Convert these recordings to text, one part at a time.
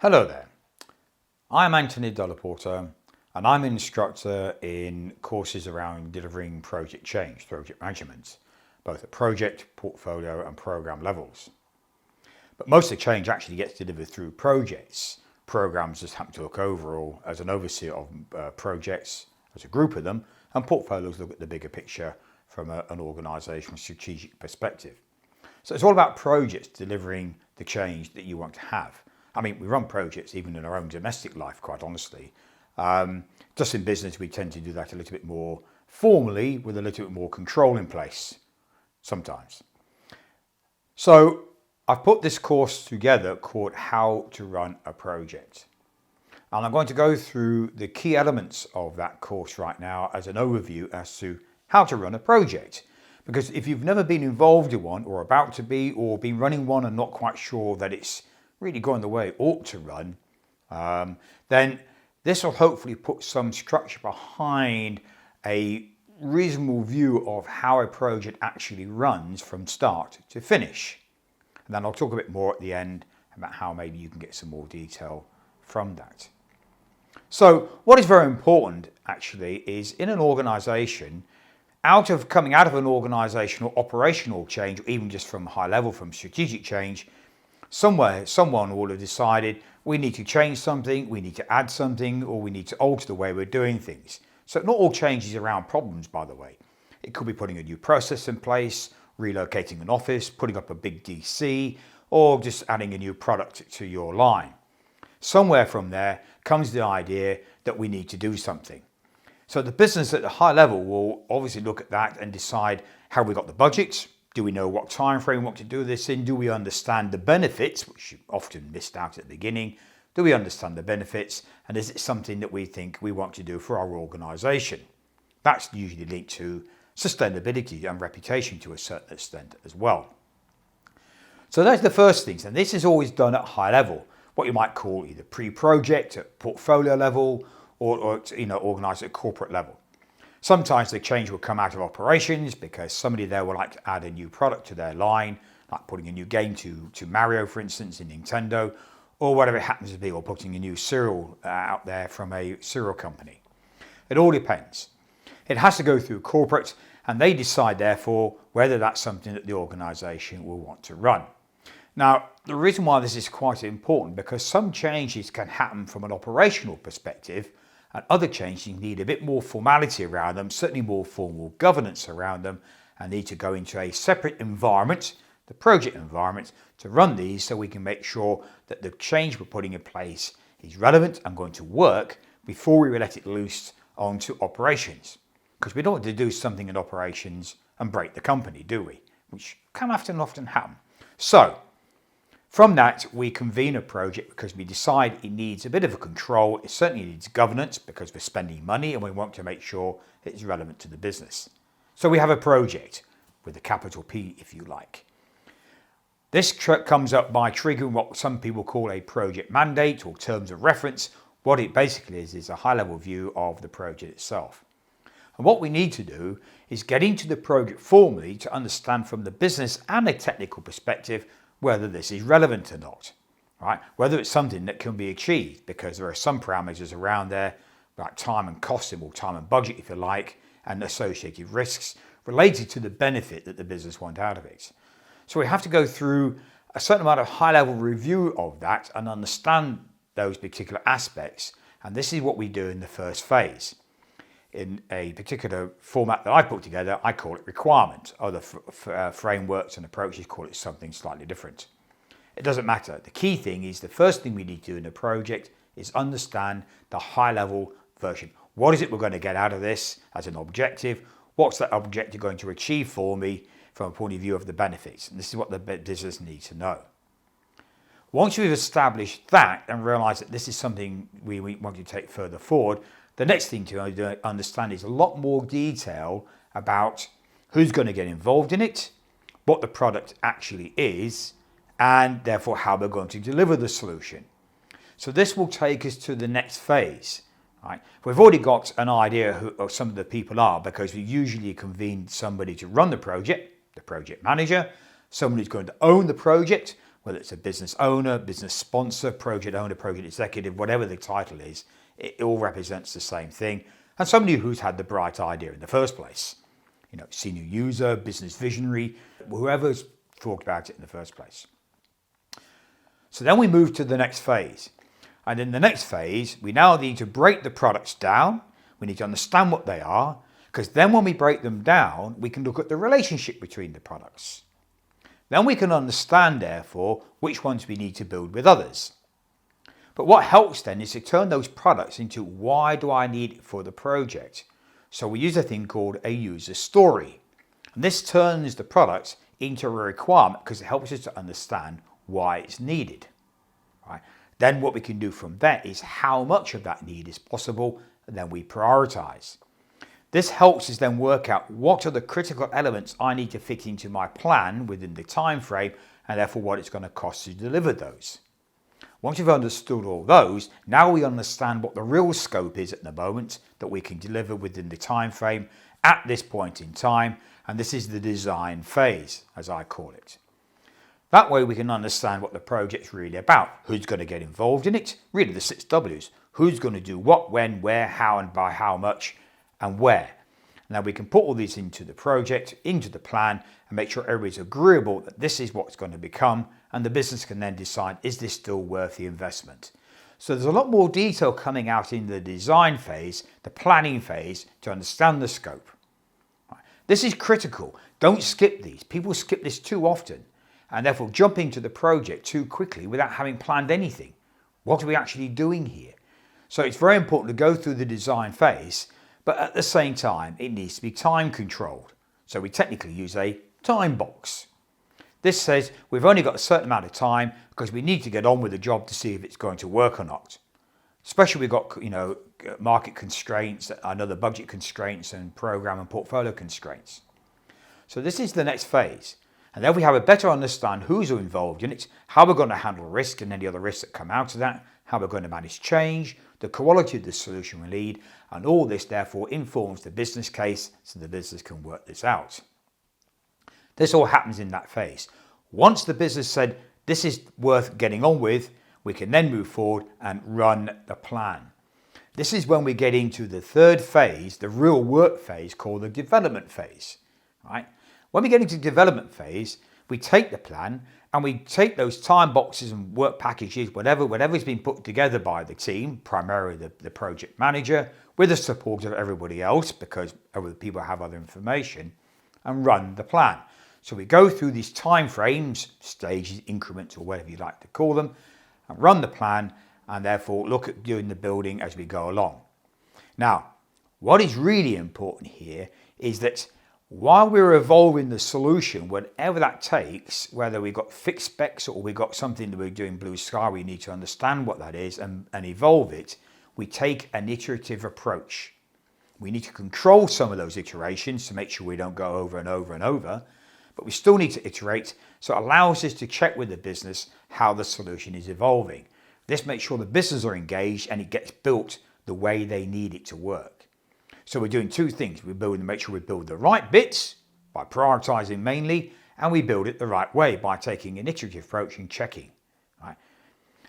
Hello there, I'm Anthony Delaporta and I'm an instructor in courses around delivering project change, project management, both at project, portfolio and program levels. But most of the change actually gets delivered through projects. Programs just happen to look overall as an overseer of projects, as a group of them, and portfolios look at the bigger picture from an organisational strategic perspective. So it's all about projects delivering the change that you want to have. I mean, we run projects even in our own domestic life, quite honestly. Just in business, we tend to do that a little bit more formally with a little bit more control in place sometimes. So I've put this course together called How to Run a Project. And I'm going to go through the key elements of that course right now as an overview as to how to run a project. Because if you've never been involved in one or about to be or been running one and not quite sure that it's really going the way it ought to run, then this will hopefully put some structure behind a reasonable view of how a project actually runs from start to finish. And then I'll talk a bit more at the end about how maybe you can get some more detail from that. So what is very important actually is in an organisation, coming out of an organisational operational change, or even just from high level, from strategic change, someone will have decided we need to change something, we need to add something, or we need to alter the way we're doing things. So not all change is around problems, by the way. It could be putting a new process in place, relocating an office, putting up a big DC, or just adding a new product to your line. Somewhere from there comes the idea that we need to do something. So the business at the high level will obviously look at that and decide how we got the budget. Do we know what time frame we want to do this in? Do we understand the benefits, which you often missed out at the beginning? Do we understand the benefits? And is it something that we think we want to do for our organisation? That's usually linked to sustainability and reputation to a certain extent as well. So that's the first things. And this is always done at high level, what you might call either pre-project at portfolio level or organised at corporate level. Sometimes the change will come out of operations because somebody there will like to add a new product to their line, like putting a new game to Mario, for instance, in Nintendo, or whatever it happens to be, or putting a new cereal out there from a cereal company. It all depends. It has to go through corporate, and they decide, therefore, whether that's something that the organisation will want to run. Now, the reason why this is quite important, because some changes can happen from an operational perspective, and other changes need a bit more formality around them, certainly more formal governance around them, and need to go into a separate environment, the project environment, to run these so we can make sure that the change we're putting in place is relevant and going to work before we let it loose onto operations. Because we don't want to do something in operations and break the company, do we? Which can often happen. So, from that, we convene a project because we decide it needs a bit of a control. It certainly needs governance because we're spending money and we want to make sure it's relevant to the business. So we have a project with a capital P, if you like. This comes up by triggering what some people call a project mandate or terms of reference. What it basically is a high-level view of the project itself. And what we need to do is get into the project formally to understand from the business and a technical perspective whether this is relevant or not, right? Whether it's something that can be achieved, because there are some parameters around there, like time and cost, or time and budget, if you like, and associated risks related to the benefit that the business want out of it. So we have to go through a certain amount of high-level review of that and understand those particular aspects. And this is what we do in the first phase. In a particular format that I put together, I call it requirement. Other frameworks and approaches call it something slightly different. It doesn't matter. The key thing is the first thing we need to do in a project is understand the high-level version. What is it we're going to get out of this as an objective? What's that objective going to achieve for me from a point of view of the benefits? And this is what the business needs to know. Once we've established that and realised that this is something we want to take further forward, the next thing to understand is a lot more detail about who's going to get involved in it, what the product actually is, and therefore how we're going to deliver the solution. So this will take us to the next phase. Right? We've already got an idea who some of the people are, because we usually convene somebody to run the project manager, someone who's going to own the project, whether it's a business owner, business sponsor, project owner, project executive, whatever the title is, it all represents the same thing. And somebody who's had the bright idea in the first place. Senior user, business visionary, whoever's thought about it in the first place. So then we move to the next phase. And in the next phase, we now need to break the products down. We need to understand what they are, because then when we break them down, we can look at the relationship between the products. Then we can understand, therefore, which ones we need to build with others. But what helps then is to turn those products into why do I need it for the project? So we use a thing called a user story. And this turns the products into a requirement because it helps us to understand why it's needed. Right? Then what we can do from there is how much of that need is possible, and then we prioritize. This helps us then work out what are the critical elements I need to fit into my plan within the time frame, and therefore what it's going to cost to deliver those. Once we've understood all those, now we understand what the real scope is at the moment that we can deliver within the time frame at this point in time, and this is the design phase, as I call it. That way we can understand what the project's really about, who's going to get involved in it, really the 6 W's, who's going to do what, when, where, how, and by how much, and where. Now we can put all these into the project, into the plan, and make sure everybody's agreeable that this is what it's going to become, and the business can then decide, is this still worth the investment? So there's a lot more detail coming out in the design phase, the planning phase, to understand the scope. This is critical. Don't skip these. People skip this too often, and therefore jump into the project too quickly without having planned anything. What are we actually doing here? So it's very important to go through the design phase, but at the same time, it needs to be time controlled. So we technically use a time box. This says we've only got a certain amount of time because we need to get on with the job to see if it's going to work or not. Especially we've got, market constraints and other budget constraints and program and portfolio constraints. So this is the next phase. And then we have a better understanding who's involved in it, how we're going to handle risk and any other risks that come out of that, how we're going to manage change, the quality of the solution we need, and all this therefore informs the business case so the business can work this out. This all happens in that phase. Once the business said this is worth getting on with, we can then move forward and run the plan. This is when we get into the third phase, the real work phase called the development phase. Right? When we get into the development phase, we take the plan and we take those time boxes and work packages, whatever's been put together by the team, primarily the project manager, with the support of everybody else because other people have other information, and run the plan. So we go through these time frames, stages, increments, or whatever you like to call them, and run the plan, and therefore look at doing the building as we go along. Now, what is really important here is that while we're evolving the solution, whatever that takes, whether we've got fixed specs or we've got something that we're doing blue sky, we need to understand what that is and evolve it, we take an iterative approach. We need to control some of those iterations to make sure we don't go over and over and over, but we still need to iterate, so it allows us to check with the business how the solution is evolving. This makes sure the business are engaged and it gets built the way they need it to work. So we're doing two things. We're building to make sure we build the right bits by prioritizing mainly, and we build it the right way by taking an iterative approach and checking. Right?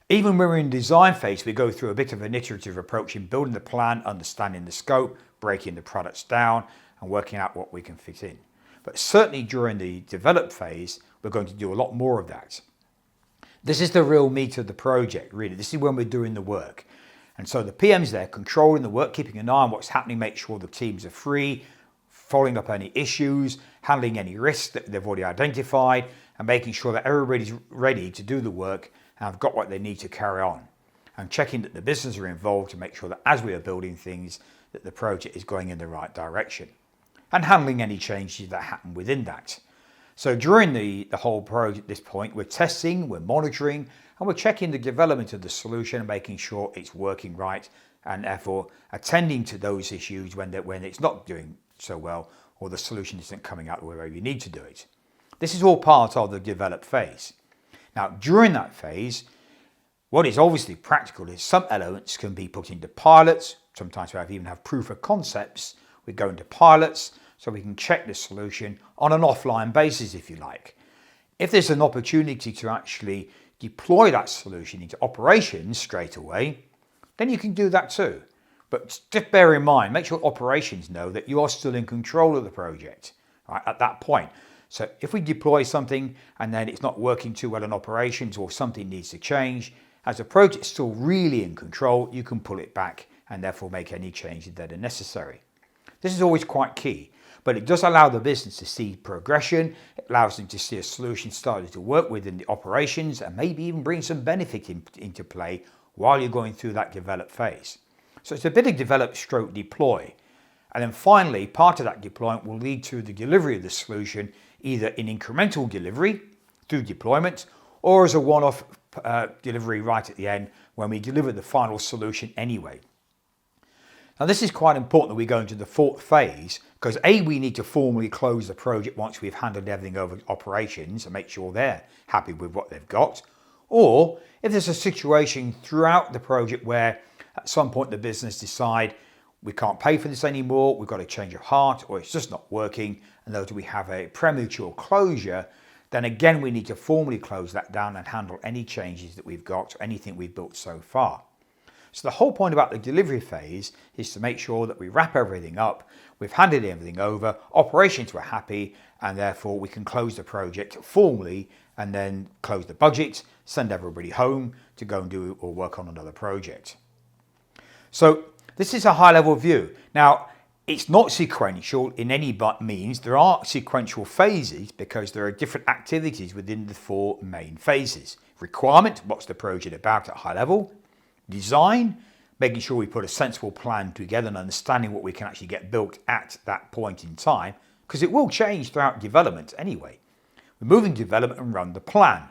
Even when we're in design phase, we go through a bit of an iterative approach in building the plan, understanding the scope, breaking the products down, and working out what we can fit in. But certainly during the develop phase, we're going to do a lot more of that. This is the real meat of the project, really. This is when we're doing the work. And so the PM's there controlling the work, keeping an eye on what's happening, make sure the teams are free, following up any issues, handling any risks that they've already identified, and making sure that everybody's ready to do the work and have got what they need to carry on. And checking that the business are involved to make sure that as we are building things, that the project is going in the right direction. And handling any changes that happen within that. So during the whole project at this point, we're testing, we're monitoring, and we're checking the development of the solution and making sure it's working right, and therefore attending to those issues when it's not doing so well or the solution isn't coming out the way we need to do it. This is all part of the develop phase. Now, during that phase, what is obviously practical is some elements can be put into pilots. Sometimes we even have proof of concepts. We go into pilots so we can check the solution on an offline basis, if you like. If there's an opportunity to actually deploy that solution into operations straight away, then you can do that too. But just bear in mind, make sure operations know that you are still in control of the project, right, at that point. So if we deploy something and then it's not working too well in operations or something needs to change, as the project's still really in control, you can pull it back and therefore make any changes that are necessary. This is always quite key, but it does allow the business to see progression. It allows them to see a solution starting to work within the operations and maybe even bring some benefit into play while you're going through that develop phase. So it's a bit of develop stroke deploy. And then finally, part of that deployment will lead to the delivery of the solution, either in incremental delivery through deployment or as a one-off delivery right at the end when we deliver the final solution anyway. Now this is quite important that we go into the fourth phase because we need to formally close the project once we've handed everything over to operations and make sure they're happy with what they've got. Or if there's a situation throughout the project where at some point the business decide we can't pay for this anymore, we've got a change of heart, or it's just not working, and though we have a premature closure, then again we need to formally close that down and handle any changes that we've got, anything we've built so far. So the whole point about the delivery phase is to make sure that we wrap everything up, we've handed everything over, operations were happy, and therefore we can close the project formally and then close the budget, send everybody home to go and do or work on another project. So this is a high-level view. Now, it's not sequential in any means. There are sequential phases because there are different activities within the four main phases. Requirement, what's the project about at high level? Design, making sure we put a sensible plan together and understanding what we can actually get built at that point in time, because it will change throughout development anyway. We're moving development and run the plan.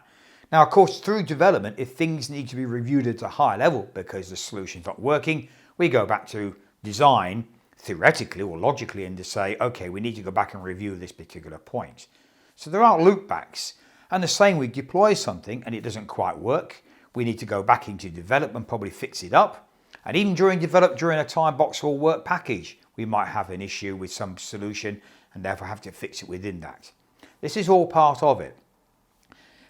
Now, of course, through development, if things need to be reviewed at a high level because the solution's not working, we go back to design, theoretically or logically, and to say, okay, we need to go back and review this particular point. So there are loopbacks. And the same, we deploy something and it doesn't quite work. We need to go back into development, probably fix it up. And even during a time box or work package, we might have an issue with some solution and therefore have to fix it within that. This is all part of it.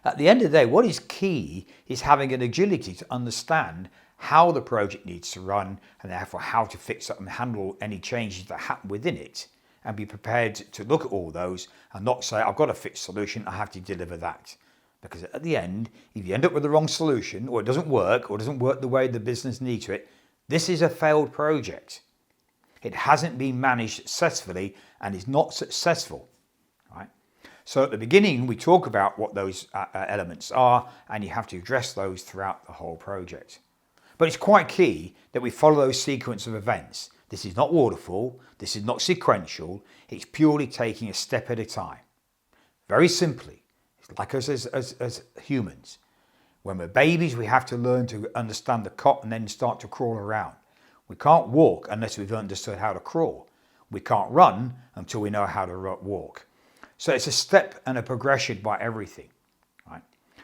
At the end of the day, what is key is having an agility to understand how the project needs to run and therefore how to fix up and handle any changes that happen within it, and be prepared to look at all those and not say, I've got a fixed solution, I have to deliver that. Because at the end, if you end up with the wrong solution, or it doesn't work the way the business needs it, this is a failed project. It hasn't been managed successfully and is not successful. Right? So at the beginning, we talk about what those elements are, and you have to address those throughout the whole project. But it's quite key that we follow those sequence of events. This is not waterfall, this is not sequential, it's purely taking a step at a time. Very simply. It's like us as humans. When we're babies, we have to learn to understand the cot and then start to crawl around. We can't walk unless we've understood how to crawl. We can't run until we know how to walk. So it's a step and a progression by everything. Right?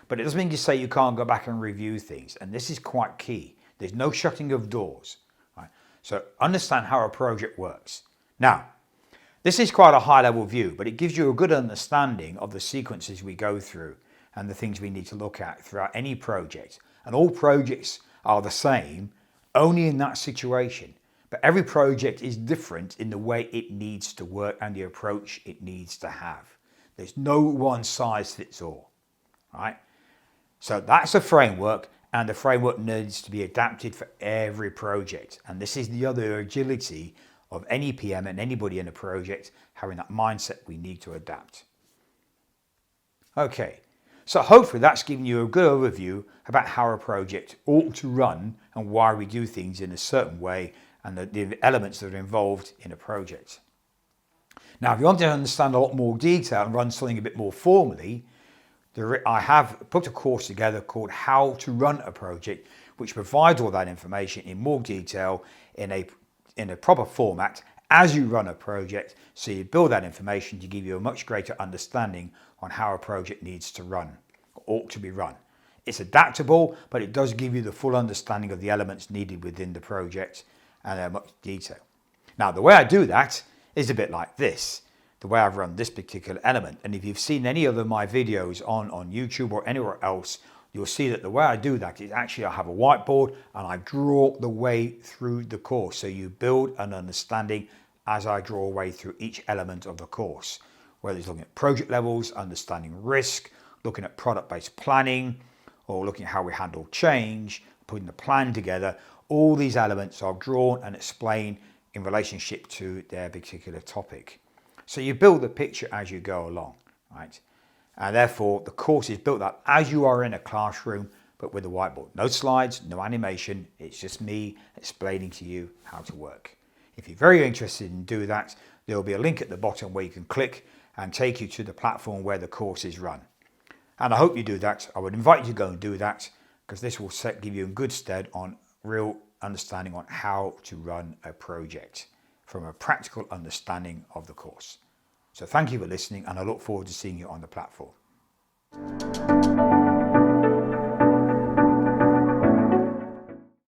But it doesn't mean to say you can't go back and review things. And this is quite key. There's no shutting of doors. Right? So understand how a project works. Now, this is quite a high-level view, but it gives you a good understanding of the sequences we go through and the things we need to look at throughout any project. And all projects are the same, only in that situation. But every project is different in the way it needs to work and the approach it needs to have. There's no one size fits all. Right? So that's a framework, and the framework needs to be adapted for every project. And this is the other agility of any PM and anybody in a project, having that mindset we need to adapt. Okay, so hopefully that's given you a good overview about how a project ought to run and why we do things in a certain way and the elements that are involved in a project. Now, if you want to understand a lot more detail and run something a bit more formally, I have put a course together called How to Run a Project, which provides all that information in more detail in a proper format as you run a project, so you build that information to give you a much greater understanding on how a project needs to run, or ought to be run. It's adaptable, but it does give you the full understanding of the elements needed within the project and much detail. Now, the way I do that is a bit like this. the way I've run this particular element. And if you've seen any other of my videos on YouTube or anywhere else, you'll see that the way I do that is actually I have a whiteboard and I draw the way through the course. So you build an understanding as I draw a way through each element of the course, whether it's looking at project levels, understanding risk, looking at product-based planning, or looking at how we handle change, putting the plan together. All these elements are drawn and explained in relationship to their particular topic. So you build the picture as you go along, right? And therefore the course is built up as you are in a classroom, but with a whiteboard. No slides, no animation, it's just me explaining to you how to work. If you're very interested in doing that, there'll be a link at the bottom where you can click and take you to the platform where the course is run. And I hope you do that. I would invite you to go and do that, because this will give you in good stead on real understanding on how to run a project from a practical understanding of the course. So thank you for listening, and I look forward to seeing you on the platform.